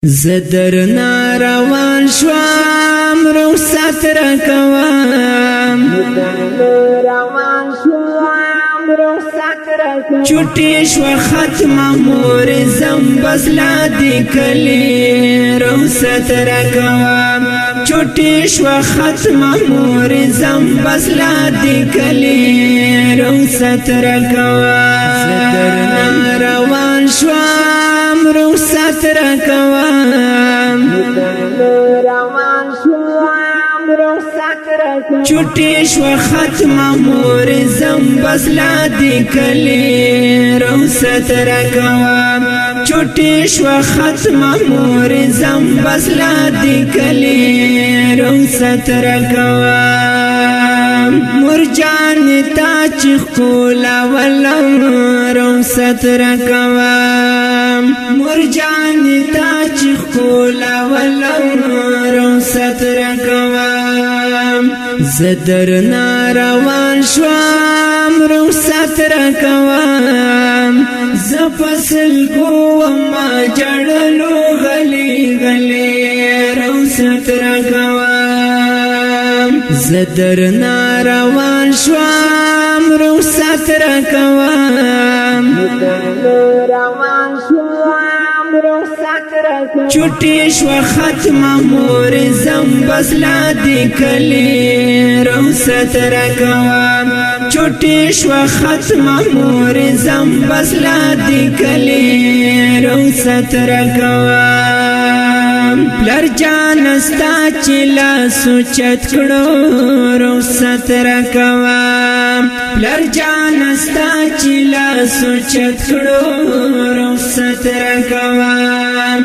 زدرنا روان شوام رخصت رکوام چوٹی شو ختم مورزم بسلا دی کلی رخصت رکوام چوٹی شو ختم مورزم بسلا دی کلی رخصت رکوام زدرنا روان شوام رخصت رکوام چوٹی شو ختم مورزم بسلا دی کلی رخصت رکوام چوٹی شو ختم مورزم بسلا دی کلی رخصت رکوام مرجان تا چخولا ولم رخصت رکوام مرجان تا چخولا ولم رخصت رکوام زدرنا روان شوام رخصت رکوام زپسل گوما جڑلو غلی غلی رخصت رکوام زدرنا روان شوام رخصت رکوام چوٹی شو ختم مورزم بسلا دی کلی رخصت رکوام چوٹی شو ختم مورزم بسلا دی کلی رخصت رکوام پلر جانستا چلا سوچت کڑو رخصت رکوام پلر جانستا چلا سوچت کڑو رخصت رکوام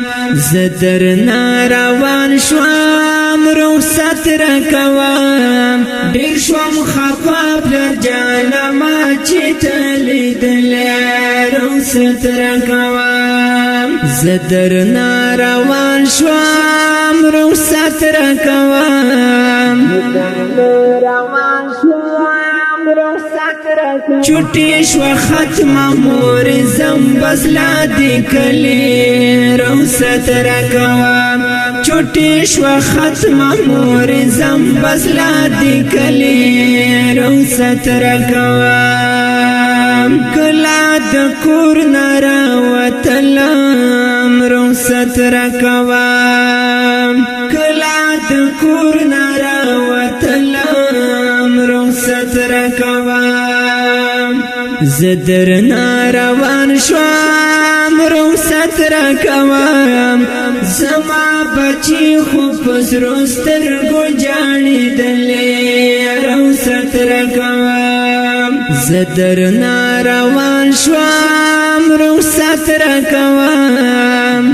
زدرنا روان شوام رخصت رکوام ډیر شوم خفا پلر جانما چې تلیدلې رخصت رکوام زدرنا روان شوام رخصت رکوام چوٹی شو ختم مورزم بسلا دی کلی رخصت رکوام چوٹی شو ختم مورزم بسلا دی کلی رخصت رکوام کلا د کور نراوتلم رخصت رکوام کلا د کور نراوتلم رخصت رکوام زدرنا روان شوام رخصت رکوام زما بچی خوب زرستر گو جانی دلی رخصت رکوام زدرنا روان شوام رخصت رکوام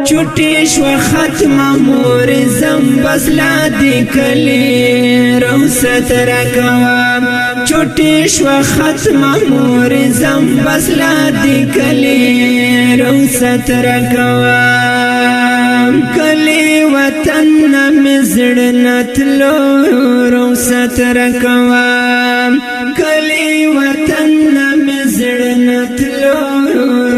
چوٹی شو ختم مورزم بسلا دی کلی رخصت رکوام چوٹی شو ختم مورزم بسلا دی کلی رخصت رکوام کلی وطن مزړ نتلو رخصت رکوام کلی وطن مزړ نتلو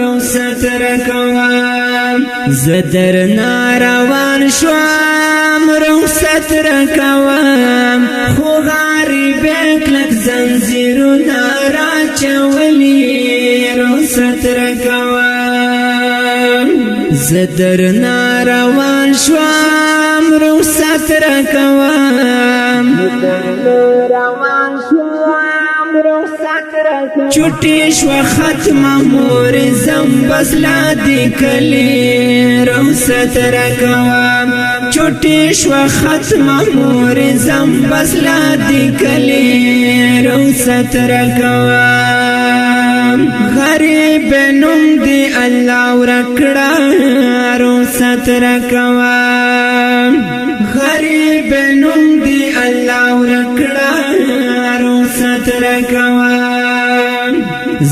رخصت رکوام زدرنا روان شوام رخصت رکوام خو غریب کلک زنجیرونه راچولی رخصت رکوام زدرنا روان شوام رخصت رکوام چوٹی شو ختم مورزم بسلا دی کلی رخصت رکوام چوٹی شو ختم مورزم بسلا دی کلی رخصت رکوام غریب نوم دی الله ورکڑا رخصت رکوام غریب نوم دی الله ورکڑا رخصت رکوام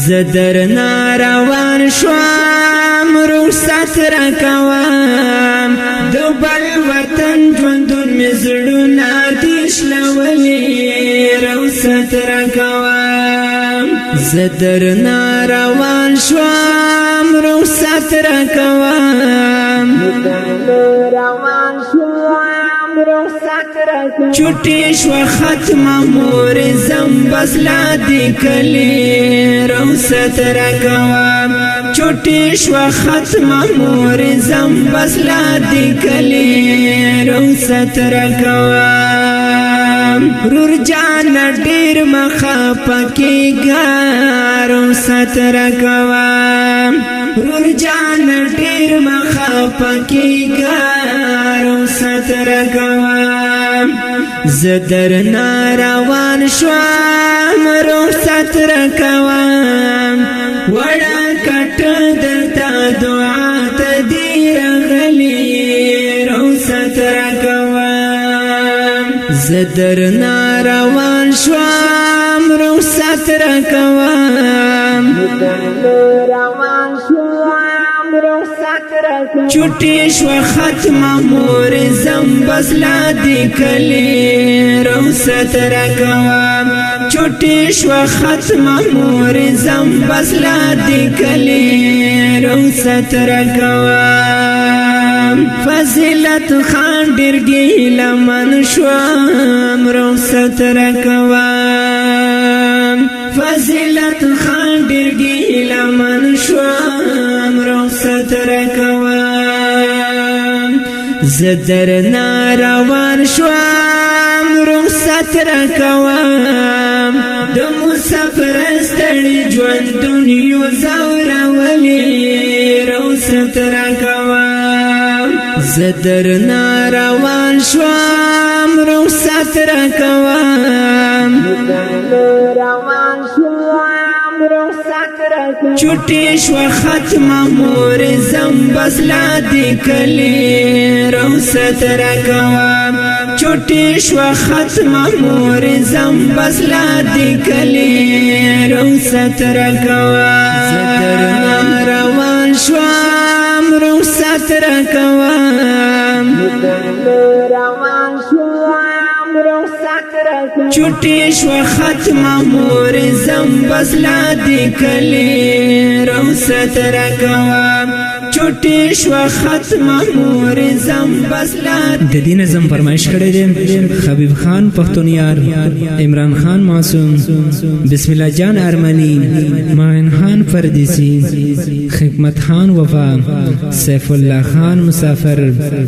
زدرنا روان شوام رخصت رکوام دبل وطن ژوندون مې زړونه دي شلولي رخصت رکوام زدرنا روان شوام رخصت راکوام چوٹی شو ختم مورزم بس لا دی کلی رخصت راکوام چوٹی شو ختم مورزم بس لا دی کلی رخصت راکوام رور جان ډیر مخه پکېږه رخصت راکوام رور جان ډیر مخه پکېږه رخصت راکوام زه درنه روان شوم رخصت راکوام وړه کټه درته دعا ته دې راغلې رخصت راکوام زه درنه روان شوم رخصت راکوام چوٹی شو ختم مورزم بس لا دی کلی رخصت راکوام چوٹی شو ختم مورزم بس لا دی کلی رخصت راکوام فضیلت خان ډیر ګیله من شوم رخصت راکوام فضیلت خان ډیر ګیله من شوم رخصت راکوام زه درنه روان شوم رخصت راکوام د مسافر ستړي ژوندون یو ځورولې رخصت راکوام زه درنه روان شوم رخصت راکوام چوٹی شو ختم مورزم بس لا دی کلی رخصت راکوام چوٹی شو ختم مورزم بس لا دی کلی رخصت راکوام زدرنا روان شوم رخصت راکوام چوٹی شو ختم مورزم بس لا دی کلی رخصت راکوام چوٹی شو ختم مورزم بس لا د دې نظم فرمایش کړی دی حبیب خان پښتونیار عمران خان معصوم بسم الله جان ارمنی معین خان پردیسی حکمت خان وفا سیف الله خان مسافر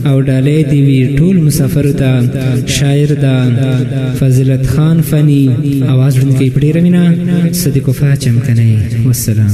او ډالې دی وی ټول مسافر ته شاعر دا فضیلت خان فنی आवाज ورنکې پډې رمینا صدیق وفا چمکنه والسلام